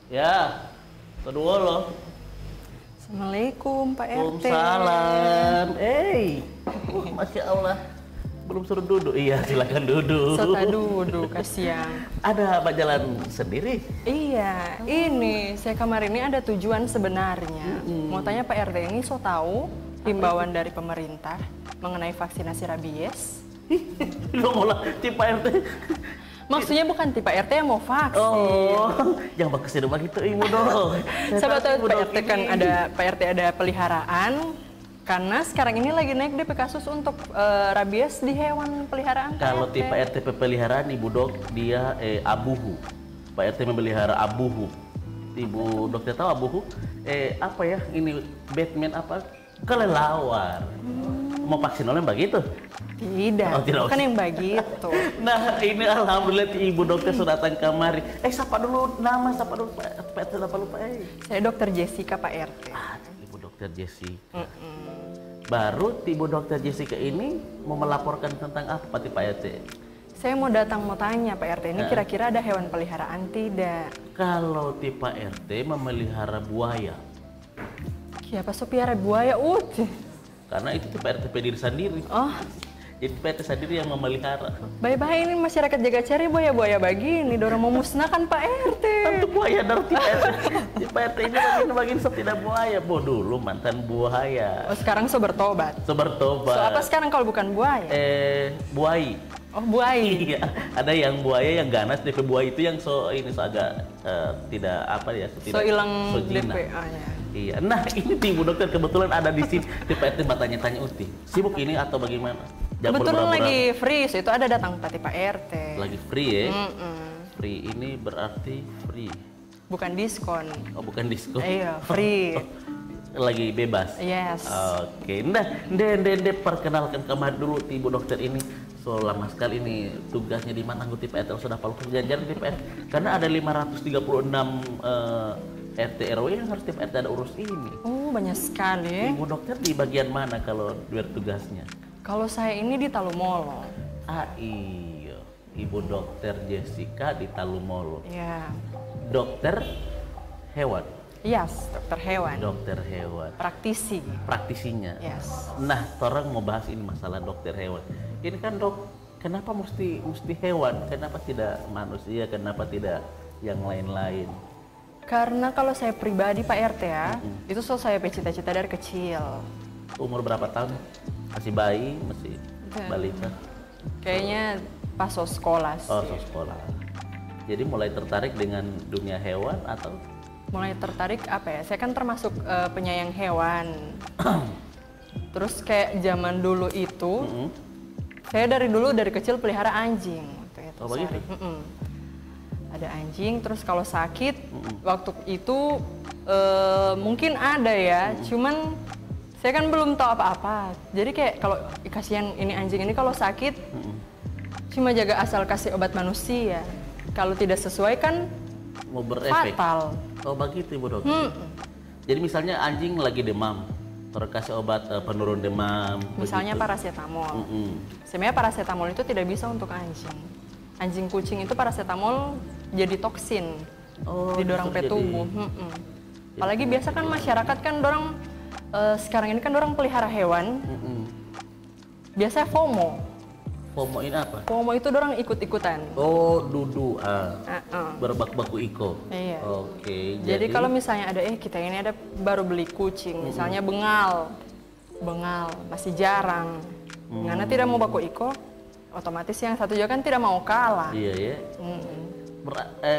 Ya, kedua loh. Assalamualaikum Pak RT. Waalaikumsalam. Masya Allah. Belum suruh duduk. Iya, silakan duduk. Sota duduk, kasihan. Ada apa jalan sendiri? Iya, ini saya kemarin ini ada tujuan sebenarnya. Mau tanya Pak RT ini so tahu himbauan dari pemerintah mengenai vaksinasi rabies. Lo ngolah tipe RT. Maksudnya bukan tipe RT yang mau vaksin. Oh, yang bagus itu begitu ibu dong. Saya tahu Pak RT kan ada peliharaan. Karena sekarang ini lagi naik DP kasus untuk rabies di hewan peliharaan. Kalau tipe RT peliharaan ibu dok dia abuhu. Pak RT memelihara abuhu. Ibu dokter tahu abuhu? Apa ya ini Batman apa? Kelelawar. Mau vaksin oleh begitu? Tidak, tidak bukan yang begitu. Nah ini alhamdulillah ibu dokter sudah datang kemari. Sapa dulu nama, sapa dulu Pak RT, lupa. Saya dokter Jessica Pak RT. Ibu dokter Jessica. Baru ibu dokter Jessica ini mau melaporkan tentang apa Pak RT? Saya mau tanya Pak RT ini kira-kira ada hewan peliharaan tidak? Kalau tipe RT memelihara buaya. Siapa so piara buaya? Karena itu tipe RT diri sendiri. Oh. Jadi PT sendiri yang memelihara. Bye-bye ini masyarakat jaga cari buaya-buaya begini. Dorong mau musnahkan Pak RT. Tentu buaya dari tipe RT. Tipe RT ini bagian tidak buaya. Dulu mantan buaya. Oh sekarang so bertobat? So bertobat. So apa sekarang kalau bukan buaya? Buai. Oh buai. Iya. Ada yang buaya yang ganas. DP buaya itu yang ini agak tidak apa ya. So hilang jinak. DP. Ya. Iya. Nah ini ibu dokter kebetulan ada di sini. Tipe RT tanya-tanya Uti. Sibuk ini atau bagaimana? Kebetulan lagi free, so itu ada datang Pak RT. Lagi free ya? Free ini berarti free. Bukan diskon. Oh bukan diskon? Iya, free. Lagi bebas? Yes. Oke, nah, perkenalkan kemarin dulu ibu dokter ini. So lama sekali ini tugasnya di mana anggota RT sudah palu kerjaan di RT. Karena ada 536 RT RW yang harus RT ada urus ini. Oh banyak sekali. Ibu dokter di bagian mana kalau tugasnya? Kalau saya ini di Talumolo. Iya, ibu dokter Jessica di Talumolo. Iya. Dokter hewan. Yes, dokter hewan. Dokter hewan. Praktisi. Praktisinya. Yes. Nah, orang mau bahas ini masalah dokter hewan. Ini kan dok, kenapa mesti hewan? Kenapa tidak manusia? Kenapa tidak yang lain-lain? Karena kalau saya pribadi Pak RT ya, itu saya cita-cita dari kecil. Umur berapa tahun? Masih bayi, masih balita? Kayaknya pas sekolah sih. Oh, sekolah. Jadi mulai tertarik dengan dunia hewan atau? Mulai tertarik apa ya? Saya kan termasuk penyayang hewan. Terus kayak zaman dulu itu, saya dari kecil pelihara anjing. Oh begitu? Ada anjing, terus kalau sakit, waktu itu mungkin ada ya, cuman saya kan belum tahu apa-apa. Jadi kayak kalau kasihan ini anjing ini kalau sakit, cuma jaga asal kasih obat manusia. Kalau tidak sesuai kan mau berefek. Fatal. Oh begitu ibu dokter. Jadi misalnya anjing lagi demam, terus kasih obat penurun demam. Misalnya begitu. paracetamol. Sebenarnya paracetamol itu tidak bisa untuk anjing. Anjing kucing itu paracetamol jadi toksin di dorang tubuh. Apalagi biasa kan masyarakat kan dorang sekarang ini kan orang pelihara hewan. Biasanya FOMO. FOMO ini apa? FOMO itu orang ikut-ikutan. Oh, berbak-baku iko. Iya. Oke. Jadi kalau misalnya ada kita ini ada baru beli kucing, misalnya bengal masih jarang. Karena tidak mau baku iko, otomatis yang satu juga kan tidak mau kalah. Iya ya.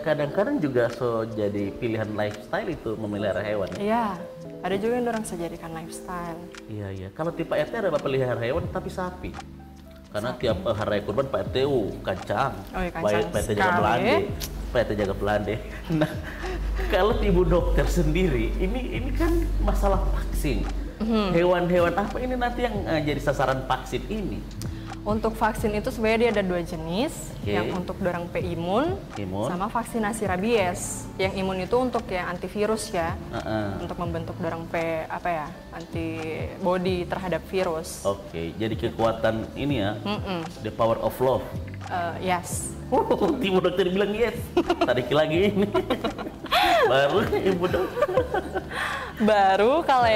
Kadang-kadang juga jadi pilihan lifestyle itu memelihara hewan. Iya. Ada juga yang orang sejadikan lifestyle. Iya. Kalau tipe RT ada pelihara hewan tapi sapi. Karena tiap hari kurban Pak RT kacang. Oh iya kacang. Pak RT jaga belande. Pak RT jaga belande. Nah, kalau ibu dokter sendiri, ini kan masalah vaksin. Hewan-hewan apa ini nanti yang jadi sasaran vaksin ini? Untuk vaksin itu sebenarnya dia ada dua jenis, yang untuk dorang imun, sama vaksinasi rabies. Yang imun itu untuk yang antivirus ya, untuk membentuk dorang antibody terhadap virus. Oke, jadi kekuatan ini ya, the power of love. Yes. Tim dokter bilang yes. Tarik lagi ini. Baru Ibu Dok. Baru kalau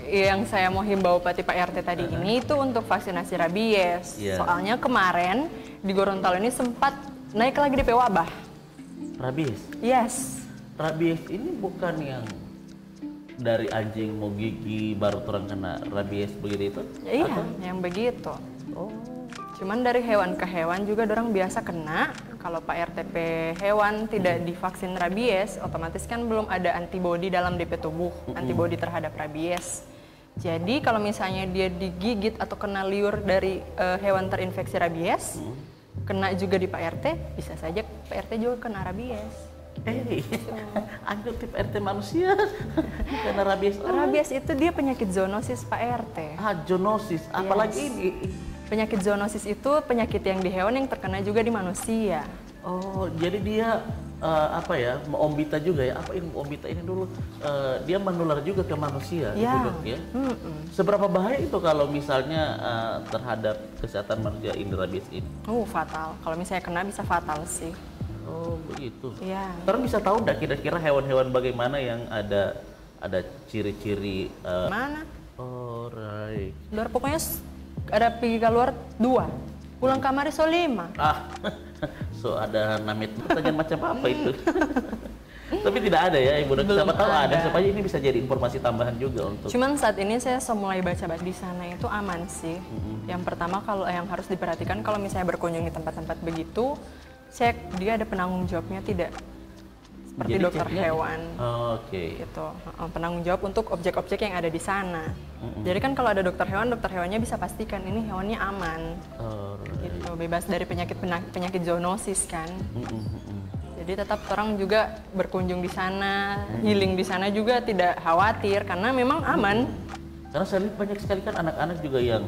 yang saya mau himbau Pak RT tadi ini itu untuk vaksinasi rabies. Iya. Soalnya kemarin di Gorontalo ini sempat naik lagi DP wabah. Rabies. Yes. Rabies ini bukan yang dari anjing mau gigi baru orang kena rabies begitu itu? Iya, Atau? yang begitu. Oh. Cuman dari hewan ke hewan juga orang biasa kena. Kalau Pak RTP hewan tidak divaksin rabies, otomatis kan belum ada antibodi dalam DP tubuh, antibodi terhadap rabies. Jadi kalau misalnya dia digigit atau kena liur dari hewan terinfeksi rabies, kena juga di Pak RT, bisa saja Pak RT juga kena rabies. Anjir tip RT manusia kena rabies. Rabies itu dia penyakit zoonosis Pak RT. Zoonosis, apalagi ini. Penyakit zoonosis itu penyakit yang di hewan yang terkena juga di manusia. Oh, jadi dia Ombita juga ya? Apa ini Ombita ini dulu? Dia menular juga ke manusia, Ya. Ibu Dok ya? Seberapa bahaya itu kalau misalnya terhadap kesehatan manusia ini rabies ini? Fatal. Kalau misalnya kena bisa fatal sih. Oh, begitu. Iya. Terus bisa tahu nggak kira-kira hewan-hewan bagaimana yang ada ciri-ciri? Mana? Oh, right. Luar pokoknya ada pergi keluar 2, pulang kamar so 5. So ada namit pertanyaan macam apa itu? Tapi tidak ada ya Ibu Dok. Belum Siapa tahu ada. ada. Siapa aja ini bisa jadi informasi tambahan juga untuk. Cuman saat ini saya mulai baca-baca di sana itu aman sih. Yang pertama kalau yang harus diperhatikan kalau misalnya berkunjung di tempat-tempat begitu, cek dia ada penanggung jawabnya tidak. Seperti Jadi dokter ceknya- hewan. Oke. Gitu. Penanggung jawab untuk objek-objek yang ada di sana. Jadi kan kalau ada dokter hewannya bisa pastikan ini hewannya aman. Gitu, bebas dari penyakit zoonosis kan. Jadi tetap orang juga berkunjung di sana, healing di sana juga tidak khawatir karena memang aman. Karena saya lihat banyak sekali kan anak-anak juga yang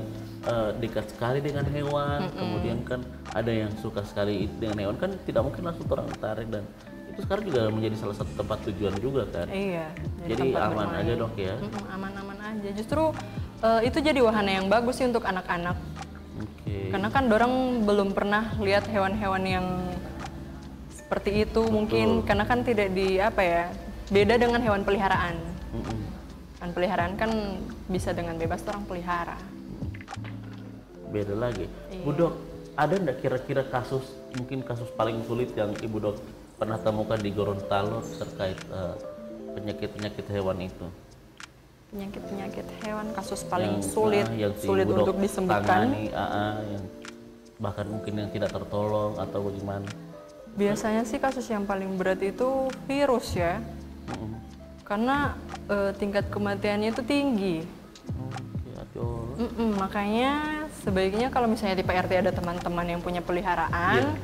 dekat sekali dengan hewan, kemudian kan ada yang suka sekali dengan hewan kan tidak mungkin langsung orang tarik dan itu sekarang juga menjadi salah satu tempat tujuan juga kan. Iya. Jadi tempat aman bermain. aja Dok ya. Aman-aman aja. Justru itu jadi wahana yang bagus sih untuk anak-anak. Oke. Karena kan dorang belum pernah lihat hewan-hewan yang seperti itu mungkin karena kan tidak beda dengan hewan peliharaan. Hewan peliharaan kan bisa dengan bebas orang pelihara. Beda lagi. Iya. Bu Dok, ada nggak kira-kira mungkin kasus paling sulit yang Ibu Dok pernah temukan di Gorontalo terkait penyakit-penyakit hewan itu? Penyakit hewan kasus paling Yang, sulit yang si sulit Ibu Dok untuk disembuhkan. tangani, yang bahkan mungkin yang tidak tertolong atau bagaimana? Biasanya sih kasus yang paling berat itu virus ya. Karena tingkat kematiannya itu tinggi. Oke, aduh. Makanya sebaiknya kalau misalnya di Pak RT ada teman-teman yang punya peliharaan,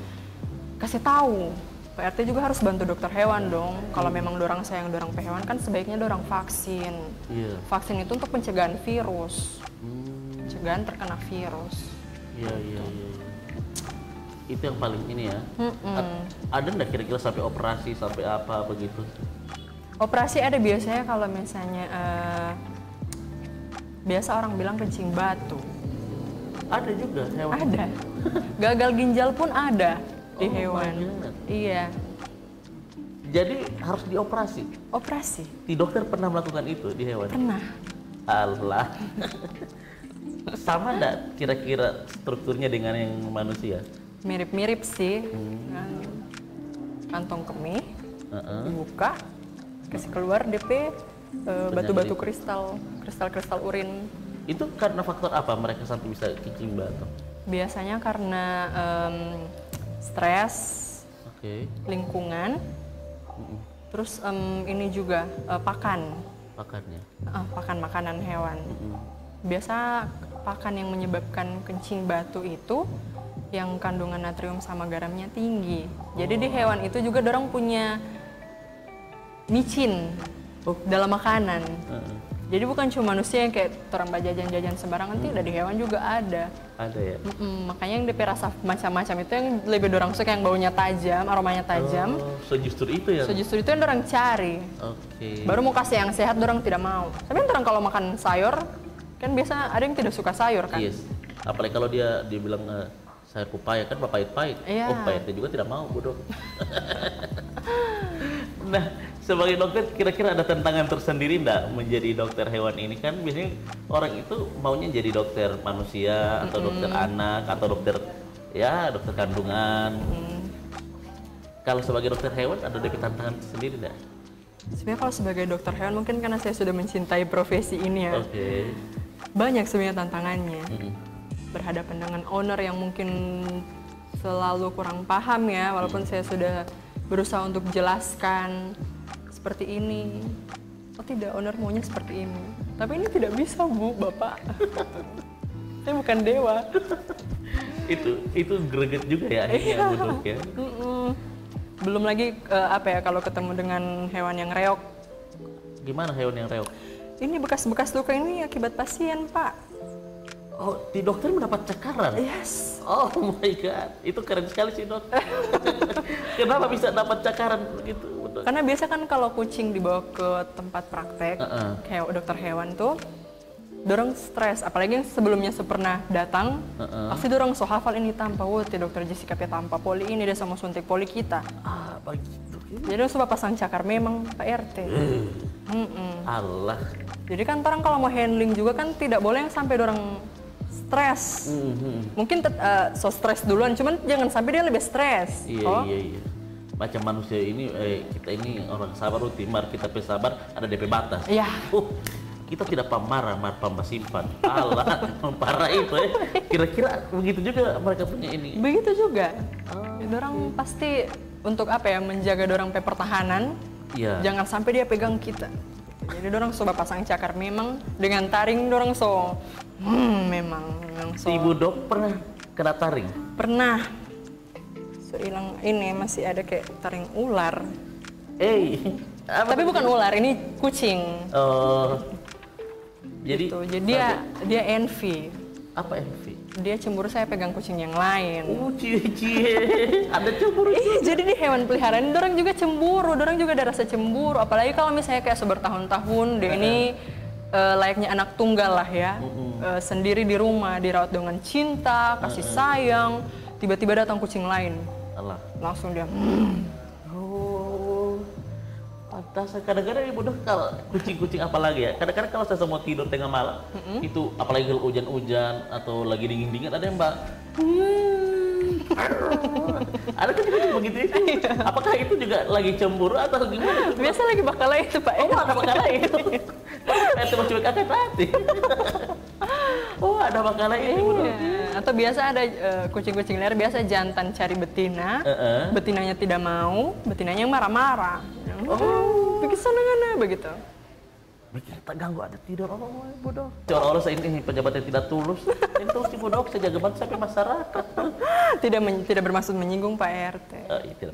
kasih tahu. Pak RT juga harus bantu dokter hewan dong. Kalau memang dorang sayang dorang hewan kan sebaiknya dorang vaksin. Iya. Vaksin itu untuk pencegahan virus, pencegahan terkena virus. Iya. Itu yang paling ini ya. Ada nggak kira-kira sampai operasi sampai apa begitu? Operasi ada biasanya kalau misalnya biasa orang bilang kencing batu. Ada juga hewan. Ada. Gagal ginjal pun ada di hewan. my God. Iya. Jadi harus dioperasi. Operasi. Di dokter pernah melakukan itu di hewan? Pernah. Allah. Sama enggak kira-kira strukturnya dengan yang manusia? Mirip-mirip sih. Kantong kemih, dibuka, kasih keluar DP batu-batu kristal urin. Itu karena faktor apa mereka sampai bisa kencing batu? Biasanya karena stres, Oke. lingkungan, terus ini juga Pakannya. pakan makanan hewan. Biasa pakan yang menyebabkan kencing batu itu yang kandungan natrium sama garamnya tinggi. Jadi di hewan itu juga dorang punya micin dalam makanan. Jadi bukan cuma manusia yang kayak orang jajan-jajan sembarangan, tidak, di hewan juga ada. Ada ya? Makanya yang DP rasa macam-macam itu yang lebih dorang suka, yang baunya tajam, aromanya tajam. So justru itu ya? Justru itu yang dorang cari. Oke. Baru mau kasih yang sehat dorang tidak mau. Tapi orang kalau makan sayur, kan biasa ada yang tidak suka sayur kan? Yes. Apalagi kalau dia bilang sayur pepaya kan pahit-pahit. Iya. Oh, pahitnya juga tidak mau, bodoh. Nah, Sebagai dokter, kira-kira ada tantangan tersendiri enggak menjadi dokter hewan ini? Kan biasanya orang itu maunya jadi dokter manusia atau dokter anak atau dokter dokter kandungan. Kalau sebagai dokter hewan ada tantangan tersendiri enggak? Sebenarnya kalau sebagai dokter hewan mungkin karena saya sudah mencintai profesi ini ya. Oke. Banyak sebenarnya tantangannya. Berhadapan dengan owner yang mungkin selalu kurang paham ya, walaupun saya sudah berusaha untuk jelaskan seperti ini. Oh tidak, owner maunya seperti ini. Tapi ini tidak bisa Bu, Bapak. Saya bukan dewa. itu greget juga ya akhirnya Bu Dok ya. Belum lagi kalau ketemu dengan hewan yang reok. Gimana hewan yang reok? Ini bekas-bekas luka ini akibat pasien, Pak. Oh, di dokter mendapat cakaran? Yes. Oh my god, itu keren sekali sih Dok. Kenapa bisa dapat cakaran begitu? Dok? Karena biasa kan kalau kucing dibawa ke tempat praktek, kayak dokter hewan tuh, dorong stres. Apalagi yang sebelumnya pernah datang, pasti dorong so hafal ini tanpa dokter Jessica P tanpa poli ini dia sama suntik poli kita. Ah, begitu. Jadi coba pasang cakar memang Pak RT. Allah. Jadi kan orang kalau mau handling juga kan tidak boleh yang sampai dorong stres. Mungkin so stres duluan, cuman jangan sampai dia lebih stres. Iya. Macam manusia ini, kita ini orang sabar, timar, kita pesabar, ada DP batas. Iya. Kita tidak pamarah, simpan. Allah, parah itu ya. Kira-kira begitu juga mereka punya ini. Begitu juga. Dorang pasti untuk menjaga dorang pertahanan. Iya. Jangan sampai dia pegang kita. Jadi dorang coba pasang cakar memang dengan taring dorang memang so. Ibu Dok pernah kena taring? Pernah. So hilang ini masih ada kayak taring ular. Tapi bukan ular, ini kucing. Jadi dia envy. Apa envy? Dia cemburu saya pegang kucing yang lain. Cie. Ada cemburu. Jadi di hewan peliharaan orang juga cemburu, orang juga ada rasa cemburu. Apalagi kalau misalnya kayak sebertahun-tahun dia ini layaknya anak tunggal lah ya. Sendiri di rumah, dirawat dengan cinta, kasih sayang. Tiba-tiba datang kucing lain. Allah. Langsung dia Pantas, kadang-kadang Ibu Dok kalau kucing-kucing apalagi ya, kadang-kadang kalau saya mau tidur tengah malam, itu apalagi kalau hujan-hujan atau lagi dingin-dingin, ada yang ada kan juga begitu itu. Apakah itu juga lagi cemburu atau gimana? Biasa lagi bakal itu Pak. Ada bakal itu. Itu mau cuek kakek tadi. Ada bakal itu. Atau biasa ada kucing-kucing liar biasa jantan cari betina, betinanya tidak mau, betinanya yang marah-marah. Begitu senang begitu. Bikin tak ganggu ada tidur Ibu Dok. Orang-orang saya ini pejabat yang tidak tulus. Itu Ibu Dok saya jaga banget sampai masyarakat. Tidak bermaksud menyinggung Pak RT. Tidak.